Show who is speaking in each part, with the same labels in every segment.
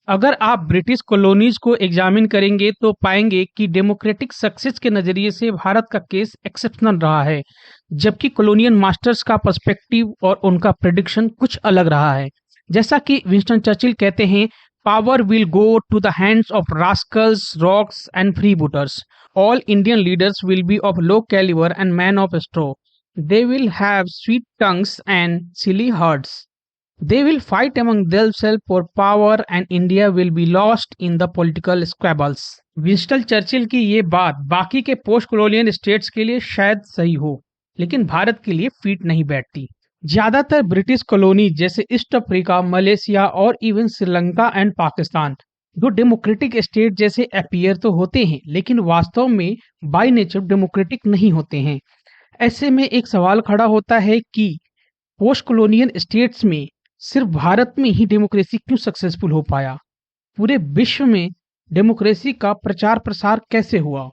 Speaker 1: अगर आप British colonies को एग्जामिन करेंगे तो पाएंगे कि डेमोक्रेटिक सक्सेस के नजरिए से भारत का केस एक्सेप्शनल रहा है, जबकि कॉलोनियल मास्टर्स का पर्सपेक्टिव और उनका प्रेडिक्शन कुछ अलग रहा है। जैसा कि विंस्टन चर्चिल कहते हैं, power will go to the hands of rascals, rogues and freebooters. All Indian leaders will be of low calibre and man of straw. They will have sweet tongues and silly hearts. They will fight among themselves for power and India will be lost in the political squabbles. Winston Churchill की ये बात बाकी के post colonial states के लिए शायद सही हो, लेकिन भारत के लिए फिट नहीं बैठती। ज्यादातर ब्रिटिश कॉलोनी जैसे ईस्ट अफ्रीका, मलेशिया और इवन श्रीलंका एंड पाकिस्तान, जो डेमोक्रेटिक स्टेट जैसे अपीयर तो होते हैं, लेकिन वास्तव में बाय नेचर डेमोक्रेटिक नहीं होते हैं। ऐसे में एक सवाल खड़ा होता है कि पोस्ट कॉलोनियल स्टेट्स में सिर्फ भारत में ही डेमोक्रेसी क्यों सक्सेसफुल हो पाया? पूरे विश्व में डेमोक्रेसी का प्रचार प्रसार कैसे हुआ?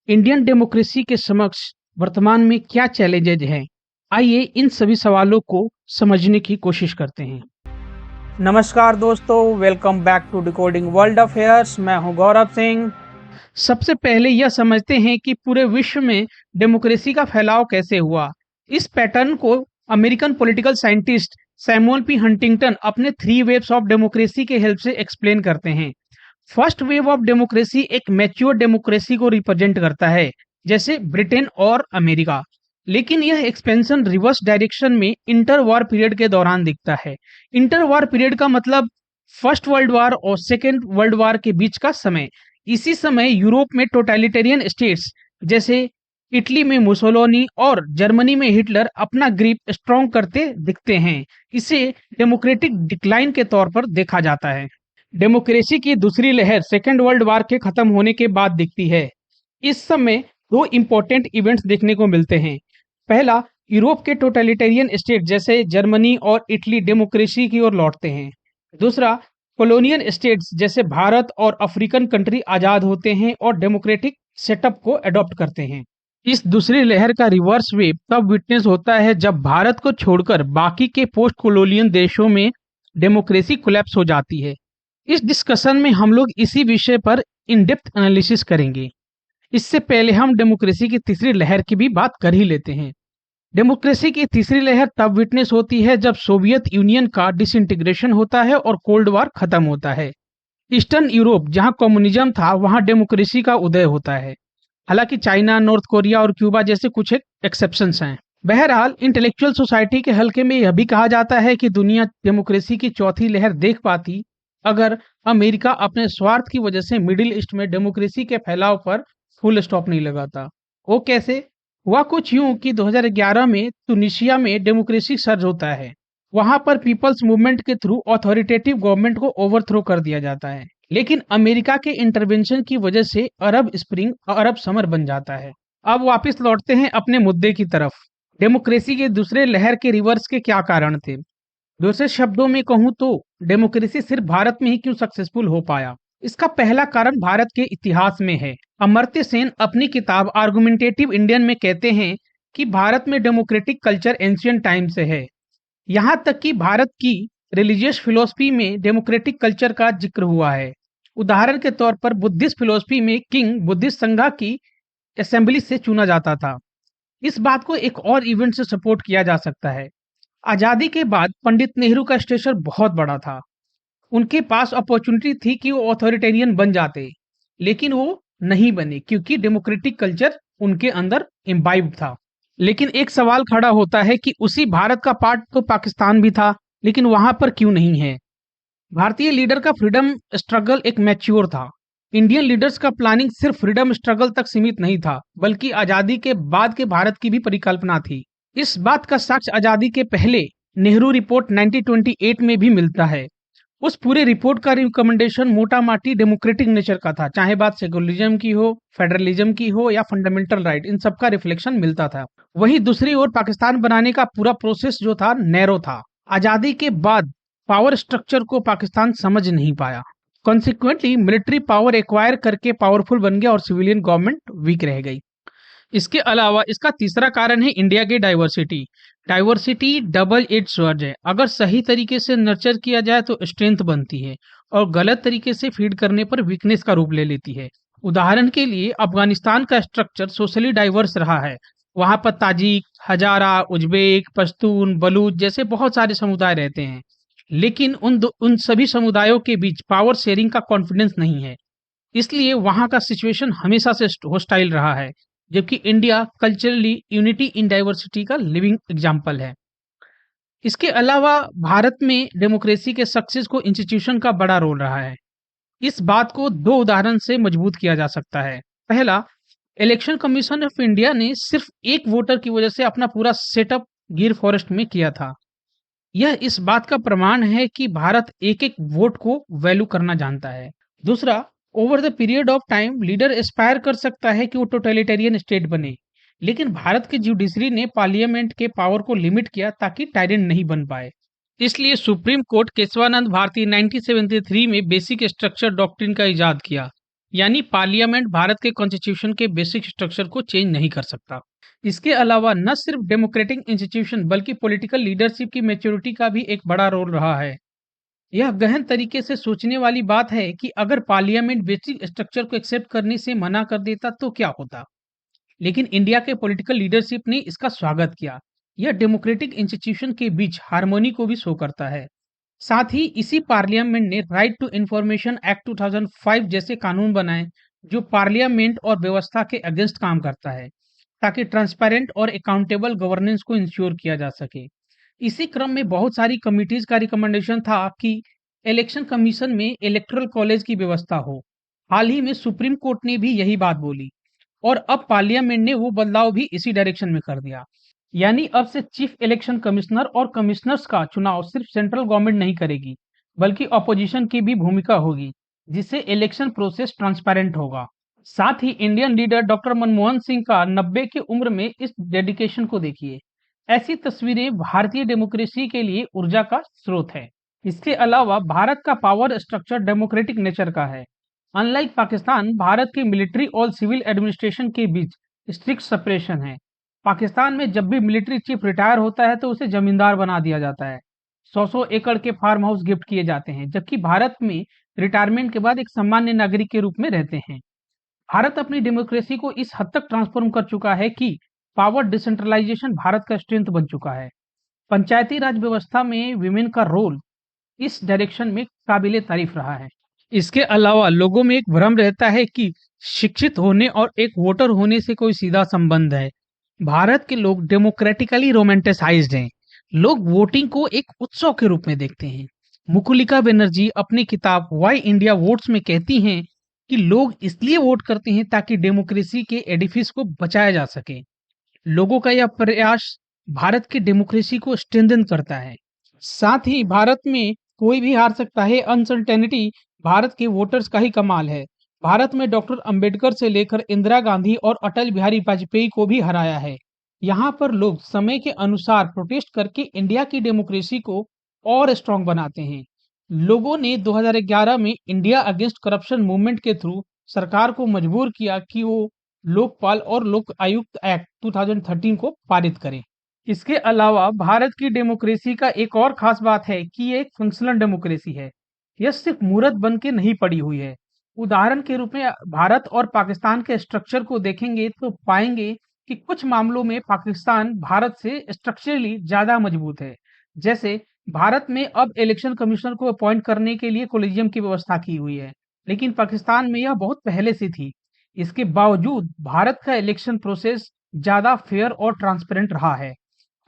Speaker 1: इंडियन डेमोक्रेसी के समक्ष वर्तमान में क्या चैलेंजेज हैं? आइए इन सभी सवालों को समझने की कोशिश करते हैं। नमस्कार दोस्तों, welcome back to decoding world affairs. मैं हूं गौरव सिंह। सबसे पहले यह समझते हैं कि पूरे विश्व में डेमोक्रेसी का फैलाव कैसे हुआ। इस पैटर्न को American political scientist Samuel P Huntington अपने 3 वेव्स ऑफ डेमोक्रेसी के हेल्प से एक्सप्लेन करते हैं। फर्स्ट वेव ऑफ डेमोक्रेसी एक मैच्योर डेमोक्रेसी को रिप्रेजेंट करता है, जैसे ब्रिटेन और अमेरिका, लेकिन यह एक्सपेंशन रिवर्स डायरेक्शन में इंटर वॉर पीरियड के दौरान दिखता है। इंटर वॉर पीरियड का मतलब फर्स्ट वर्ल्ड वॉर और सेकेंड वर्ल्ड वॉर के बीच का समय। इसी समय यूरोप में टोटलिटेरियन स्टेट्स जैसे इटली में मुसोलिनी और जर्मनी में हिटलर अपना ग्रिप स्ट्रॉन्ग करते दिखते हैं। इसे डेमोक्रेटिक डिक्लाइन के तौर पर देखा जाता है। डेमोक्रेसी की दूसरी लहर सेकेंड वर्ल्ड वॉर के खत्म होने के बाद दिखती है। इस समय 2 इंपॉर्टेंट इवेंट्स देखने को मिलते हैं। पहला, यूरोप के टोटलिटेरियन स्टेट जैसे जर्मनी और इटली डेमोक्रेसी की ओर लौटते हैं। दूसरा, कॉलोनियल स्टेट्स जैसे भारत और अफ्रीकन कंट्री आजाद होते हैं और डेमोक्रेटिक सेटअप को अडॉप्ट करते हैं। इस दूसरी लहर का रिवर्स वेव तब विटनेस होता है जब भारत को छोड़कर बाकी के पोस्ट कॉलोनियल देशों में डेमोक्रेसी कोलैप्स हो जाती है। इस डिस्कशन में हम लोग इसी विषय पर इन डेप्थ एनालिसिस करेंगे। इससे पहले हम डेमोक्रेसी की तीसरी लहर की भी बात कर ही लेते हैं। डेमोक्रेसी की तीसरी लहर तब विटनेस होती है जब सोवियत यूनियन का डिसइंटीग्रेशन होता है और कोल्ड वॉर खत्म होता है। ईस्टर्न यूरोप जहां कम्युनिज्म था, वहां डेमोक्रेसी का उदय होता है। हालांकि चाइना, नॉर्थ कोरिया और क्यूबा जैसे कुछ एक्सेप्शंस हैं। बहरहाल इंटेलेक्चुअल सोसाइटी के हल्के में यह भी कहा जाता है कि दुनिया डेमोक्रेसी की चौथी लहर देख पाती अगर अमेरिका अपने स्वार्थ की वजह से मिडिल ईस्ट में डेमोक्रेसी के फैलाव पर फुल स्टॉप नहीं लगाता। वो कैसे हुआ? कुछ यूं कि 2011 में तुनिशिया में डेमोक्रेसी सर्ज होता है। वहां पर पीपल्स मूवमेंट के थ्रू ऑथोरिटेटिव गवर्नमेंट को ओवरथ्रो कर दिया जाता है, लेकिन अमेरिका के इंटरवेंशन की वजह से अरब स्प्रिंग अरब समर बन जाता है। अब वापस लौटते हैं अपने मुद्दे की तरफ। डेमोक्रेसी के दूसरे लहर के रिवर्स के क्या कारण थे? दूसरे शब्दों में कहूं तो डेमोक्रेसी सिर्फ भारत में ही क्यों सक्सेसफुल हो पाया? इसका पहला कारण भारत के इतिहास में है। अमर्त्य सेन अपनी किताब आर्गुमेंटेटिव इंडियन में कहते हैं कि भारत में डेमोक्रेटिक कल्चर एंशिएंट टाइम से है। यहाँ तक कि भारत की रिलीजियस फिलोसफी में डेमोक्रेटिक कल्चर का जिक्र हुआ है। उदाहरण के तौर पर बुद्धिस्ट फिलोसफी में किंग बुद्धिस्ट संघा की असेंबली से चुना जाता था। इस बात को एक और इवेंट से सपोर्ट किया जा सकता है। आजादी के बाद पंडित नेहरू का स्टेचर बहुत बड़ा था। उनके पास अपॉर्चुनिटी थी कि वो ऑथोरिटेरियन बन जाते, लेकिन वो नहीं बने क्योंकि डेमोक्रेटिक कल्चर उनके अंदर इम्बाइब था। लेकिन एक सवाल खड़ा होता है कि उसी भारत का पार्ट तो पाकिस्तान भी था, लेकिन वहां पर क्यों नहीं है? भारतीय लीडर का फ्रीडम स्ट्रगल एक मैच्योर था। इंडियन लीडर्स का प्लानिंग सिर्फ फ्रीडम स्ट्रगल तक सीमित नहीं था, बल्कि आजादी के बाद के भारत की भी परिकल्पना थी। इस बात का साक्ष्य आजादी के पहले नेहरू रिपोर्ट 1928 में भी मिलता है। उस पूरे रिपोर्ट का रिकमेंडेशन मोटा माटी डेमोक्रेटिक नेचर का था, चाहे बात सेकुलरिज्म की हो, फेडरलिज्म की हो या फंडामेंटल राइट, इन सब का रिफ्लेक्शन मिलता था। वहीं दूसरी ओर पाकिस्तान बनाने का पूरा प्रोसेस जो था नैरो था। आजादी के बाद पावर स्ट्रक्चर को पाकिस्तान समझ नहीं पाया। कॉन्सिक्वेंटली मिलिट्री पावर एक्वायर करके पावरफुल बन गया और सिविलियन गवर्नमेंट वीक रह गई। इसके अलावा इसका तीसरा कारण है इंडिया की diversity. Diversity double edge sword है। अगर सही तरीके से नर्चर किया जाए तो स्ट्रेंथ बनती है और गलत तरीके से फीड करने पर वीकनेस का रूप ले लेती है। उदाहरण के लिए अफगानिस्तान का स्ट्रक्चर सोशली डाइवर्स रहा है। वहां पर ताजिक, हजारा, उज्बेक, पश्तून, बलूच जैसे बहुत सारे समुदाय रहते हैं। लेकिन उन सभी समुदायों के बीच पावर शेयरिंग का कॉन्फिडेंस नहीं है। इसलिए वहाँ का सिचुएशन हमेशा से हॉस्टाइल रहा है, जबकि India culturally unity in diversity का लिविंग एग्जाम्पल है। इसके अलावा भारत में डेमोक्रेसी के सक्सेस को इंस्टीट्यूशन का बड़ा रोल रहा है। इस बात को दो उदाहरण से मजबूत किया जा सकता है। पहला, इलेक्शन कमीशन ऑफ इंडिया ने सिर्फ एक वोटर की वजह से अपना पूरा सेटअप गिर फॉरेस्ट में किया था। यह इस बात का प्रमाण है कि भारत एक-एक वोट को वैल्यू करना जानता है। दूसरा, over the period of time leader Aspire कर सकता है कि वो टोटलिटेरियन स्टेट बने, लेकिन भारत की जुडिशरी ने पार्लियामेंट के पावर को लिमिट किया ताकि टायरेंट नहीं बन पाए। इसलिए सुप्रीम कोर्ट केशवानंद भारती 1973 में बेसिक स्ट्रक्चर डॉक्ट्रिन का इजाद किया, यानी पार्लियामेंट भारत के कॉन्स्टिट्यूशन के बेसिक स्ट्रक्चर को चेंज नहीं कर सकता। इसके अलावा न सिर्फ डेमोक्रेटिक इंस्टीट्यूशन बल्कि पॉलिटिकल लीडरशिप की मैच्योरिटी का भी एक बड़ा रोल रहा है। यह गहन तरीके से सोचने वाली बात है कि अगर पार्लियामेंट बेसिक स्ट्रक्चर को एक्सेप्ट करने से मना कर देता तो क्या होता। लेकिन इंडिया के पॉलिटिकल लीडरशिप ने इसका स्वागत किया। यह डेमोक्रेटिक इंस्टीट्यूशन के बीच हार्मोनी को भी शो करता है। साथ ही इसी पार्लियामेंट ने राइट टू इंफॉर्मेशन एक्ट 2005 जैसे कानून बनाए, जो पार्लियामेंट और व्यवस्था के अगेंस्ट काम करता है, ताकि ट्रांसपेरेंट और अकाउंटेबल गवर्नेंस को इंश्योर किया जा सके। इसी क्रम में बहुत सारी कमिटीज का रिकमेंडेशन था कि इलेक्शन कमीशन में इलेक्टोरल कॉलेज की व्यवस्था हो। हाल ही में सुप्रीम कोर्ट ने भी यही बात बोली और अब पार्लियामेंट ने वो बदलाव भी इसी डायरेक्शन में कर दिया। यानी अब से चीफ इलेक्शन कमिश्नर और कमिश्नर्स का चुनाव सिर्फ सेंट्रल गवर्नमेंट नहीं करेगी, बल्कि ऑपोजिशन की भी भूमिका होगी, जिससे इलेक्शन प्रोसेस ट्रांसपेरेंट होगा। साथ ही Indian leader doctor Manmohan Singh का 90 की उम्र में इस डेडिकेशन को देखिए। ऐसी तस्वीरें भारतीय डेमोक्रेसी के लिए ऊर्जा का स्रोत है। इसके अलावा भारत का पावर स्ट्रक्चर डेमोक्रेटिक नेचर का है। अनलाइक पाकिस्तान, भारत की मिलिट्री और सिविल एडमिनिस्ट्रेशन के बीच स्ट्रिक्ट सेपरेशन है। पाकिस्तान में जब भी मिलिट्री चीफ रिटायर होता है तो उसे जमींदार बना दिया जाता है। 100-100 एकड़ के फार्म हाउस गिफ्ट किए जाते हैं, जबकि भारत में रिटायरमेंट के बाद एक सामान्य नागरिक के रूप में रहते हैं। भारत अपनी डेमोक्रेसी को इस हद तक ट्रांसफॉर्म कर चुका है कि पावर डिसेंट्रलाइजेशन भारत का स्ट्रेंथ बन चुका है। पंचायती राज व्यवस्था में विमेन का रोल इस डायरेक्शन में काबिले तारीफ रहा है। इसके अलावा लोगों में एक भ्रम रहता है कि शिक्षित होने और एक वोटर होने से कोई सीधा संबंध है। भारत के लोग डेमोक्रेटिकली रोमांटिसाइज्ड हैं। लोग वोटिंग को एक उत्सव के रूप में देखते हैं। मुकुलिका बनर्जी अपनी किताब व्हाई इंडिया वोट्स में कहती हैं कि लोग इसलिए वोट करते हैं ताकि डेमोक्रेसी के एडिफिस को बचाया जा सके। लोगों का यह प्रयास भारत की डेमोक्रेसी को स्ट्रेंथन करता है। साथ ही भारत में कोई भी हार सकता है, अनसर्टेनिटी भारत के वोटर्स का ही कमाल है। भारत में डॉक्टर अंबेडकर से लेकर इंदिरा गांधी और अटल बिहारी वाजपेयी को भी हराया है। यहाँ पर लोग समय के अनुसार प्रोटेस्ट करके इंडिया की डेमोक्रेसी को और स्ट्रांग बनाते हैं। लोगों ने 2011 में इंडिया अगेंस्ट करप्शन मूवमेंट के थ्रू सरकार को मजबूर किया कि वो लोकपाल और लोक आयुक्त एक्ट 2013 को पारित करे। इसके अलावा भारत की डेमोक्रेसी का एक और खास बात है कि ये एक फंक्शनल डेमोक्रेसी है। यह सिर्फ मूर्त बन के नहीं पड़ी हुई है। उदाहरण के रूप में भारत और पाकिस्तान के स्ट्रक्चर को देखेंगे तो पाएंगे कि कुछ मामलों में पाकिस्तान भारत से स्ट्रक्चरली ज्यादा मजबूत है। जैसे भारत में अब इलेक्शन कमिश्नर को अपॉइंट करने के लिए कोलिजियम की व्यवस्था की हुई है, लेकिन पाकिस्तान में यह बहुत पहले से थी। इसके बावजूद भारत का इलेक्शन प्रोसेस ज्यादा फेयर और ट्रांसपेरेंट रहा है।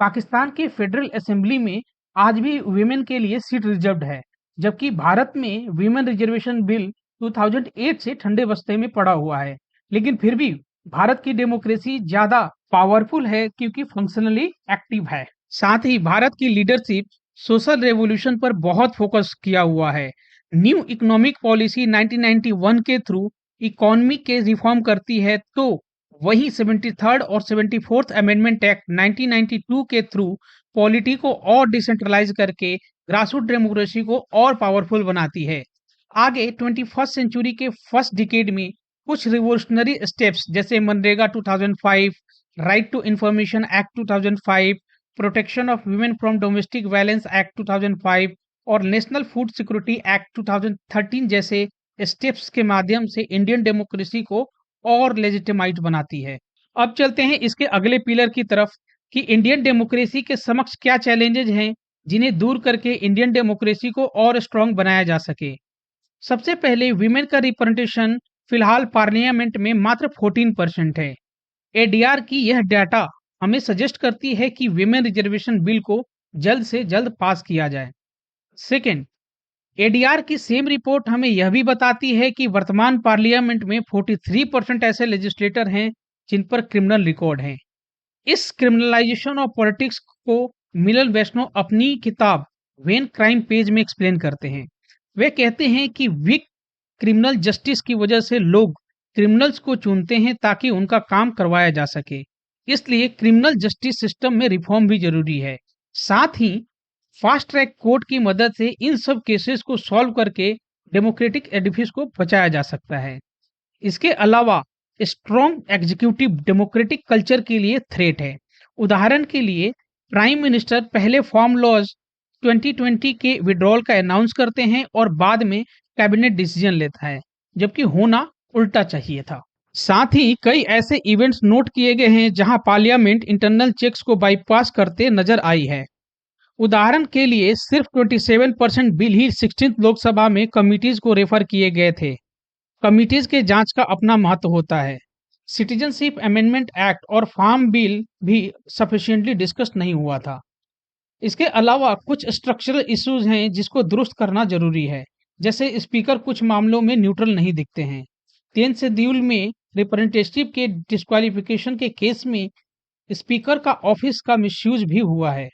Speaker 1: पाकिस्तान की फेडरल असेंबली में आज भी वीमेन के लिए सीट रिजर्व्ड है, जबकि भारत में वीमेन रिजर्वेशन बिल 2008 से ठंडे बस्ते में पड़ा हुआ है। लेकिन फिर भी भारत की डेमोक्रेसी ज्यादा पावरफुल है क्योंकि फंक्शनली एक्टिव है। साथ ही भारत की लीडरशिप सोशल रेवोल्यूशन पर बहुत फोकस किया हुआ है। न्यू इकोनॉमिक पॉलिसी 1991 के थ्रू इकोनॉमी के रिफॉर्म करती है, तो वही 73rd और 74th अमेंडमेंट एक्ट 1992 के थ्रू पॉलिटी को और डिसेंट्रलाइज करके ग्रासरूट डेमोक्रेसी को और पावरफुल बनाती है। आगे 21st सेंचुरी के फर्स्ट डिकेड में कुछ रिवोल्यूशनरी स्टेप्स जैसे MNREGA 2005, right to information act 2005, protection of women from domestic violence act 2005 और नेशनल फूड सिक्योरिटी एक्ट 2013 जैसे स्टेप्स के माध्यम से इंडियन डेमोक्रेसी को और लेजिटिमाइज बनाती है। अब चलते हैं इसके अगले पिलर की तरफ कि इंडियन डेमोक्रेसी के समक्ष क्या चैलेंजेज हैं जिन्हें दूर करके इंडियन डेमोक्रेसी को और स्ट्रांग बनाया जा सके। सबसे पहले विमेन का रिप्रेजेंटेशन फिलहाल पार्लियामेंट में मात्र 14% है। एडीआर की यह डाटा हमें सजेस्ट करती है कि विमेन रिजर्वेशन बिल को जल्द से जल्द पास किया जाए। सेकेंड, एडीआर की सेम रिपोर्ट हमें यह भी बताती है कि वर्तमान पार्लियामेंट में 43% ऐसे लेजिस्लेटर हैं जिन पर क्रिमिनल रिकॉर्ड हैं। इस क्रिमिनलाइजेशन ऑफ पॉलिटिक्स को मिलन वैष्णव अपनी किताब व्हेन क्राइम पेज में एक्सप्लेन करते हैं। वे कहते हैं कि वीक क्रिमिनल जस्टिस की वजह से लोग क्रिमिनल्स को चुनते हैं ताकि उनका काम करवाया जा सके। इसलिए क्रिमिनल जस्टिस सिस्टम में रिफॉर्म भी जरूरी है। साथ ही फास्ट ट्रैक कोर्ट की मदद से इन सब केसेस को सॉल्व करके डेमोक्रेटिक एडिफिस को बचाया जा सकता है। इसके अलावा स्ट्रॉन्ग एग्जीक्यूटिव डेमोक्रेटिक कल्चर के लिए थ्रेट है। उदाहरण के लिए प्राइम मिनिस्टर पहले फॉर्म लॉज 2020 के विड्रॉल का अनाउंस करते हैं और बाद में कैबिनेट डिसीजन लेता है, जबकि होना उल्टा चाहिए था। साथ ही कई ऐसे इवेंट्स नोट किए गए हैं जहां पार्लियामेंट इंटरनल चेक्स को बाईपास करते नजर आई है। उदाहरण के लिए सिर्फ 27% बिल ही 16th लोकसभा में कमिटीज को रेफर किए गए थे। कमिटीज के जांच का अपना महत्व होता है। सिटीजनशिप अमेंडमेंट एक्ट और फार्म बिल भी सफिशिएंटली डिस्कस नहीं हुआ था। इसके अलावा कुछ स्ट्रक्चरल इश्यूज हैं जिसको दुरुस्त करना जरूरी है, जैसे स्पीकर कुछ मामलों में न्यूट्रल नहीं दिखते हैं। 10th शेड्यूल में रिप्रेजेंटेटिव के डिस्क्वालिफिकेशन के केस में स्पीकर का ऑफिस का मिसयूज भी हुआ है।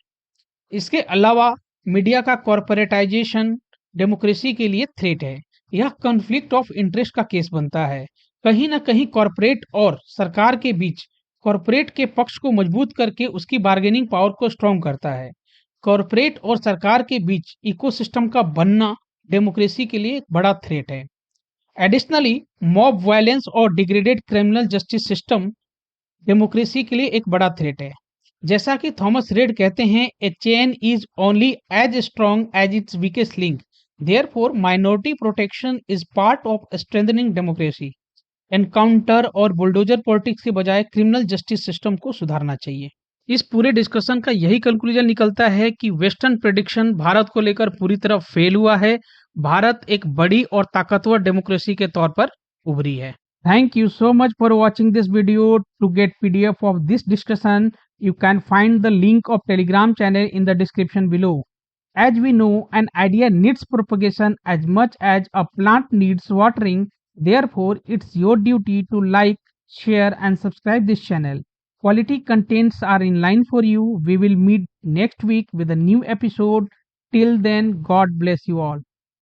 Speaker 1: इसके अलावा मीडिया का कॉर्पोरेटाइजेशन डेमोक्रेसी के लिए थ्रेट है। यह कॉन्फ्लिक्ट ऑफ इंटरेस्ट का केस बनता है। कहीं ना कहीं कॉर्पोरेट और सरकार के बीच कॉर्पोरेट के पक्ष को मजबूत करके उसकी बार्गेनिंग पावर को स्ट्रॉन्ग करता है। कॉर्पोरेट और सरकार के बीच इकोसिस्टम का बनना डेमोक्रेसी के लिए एक बड़ा थ्रेट है। एडिशनली मॉब वायलेंस और degraded criminal justice system democracy के लिए एक बड़ा थ्रेट है। जैसा कि थॉमस रेड कहते हैं, a chain is only as strong as its weakest link, therefore minority protection is part of strengthening democracy. Encounter और बुलडोजर पॉलिटिक्स के बजाय क्रिमिनल जस्टिस सिस्टम को सुधारना चाहिए। इस पूरे डिस्कशन का यही कंक्लूजन निकलता है कि वेस्टर्न प्रेडिक्शन भारत को लेकर पूरी तरह फेल हुआ है। भारत एक बड़ी और ताकतवर डेमोक्रेसी के तौर पर उभरी है। Thank you so much for watching this video. To get PDF of this discussion, you can find the link of Telegram channel in the description below. As we know, an idea needs propagation as much as a plant needs watering. Therefore, it's your duty to like, share and subscribe this channel. Quality contents are in line for you. We will meet next week with a new episode. Till then, God bless you all.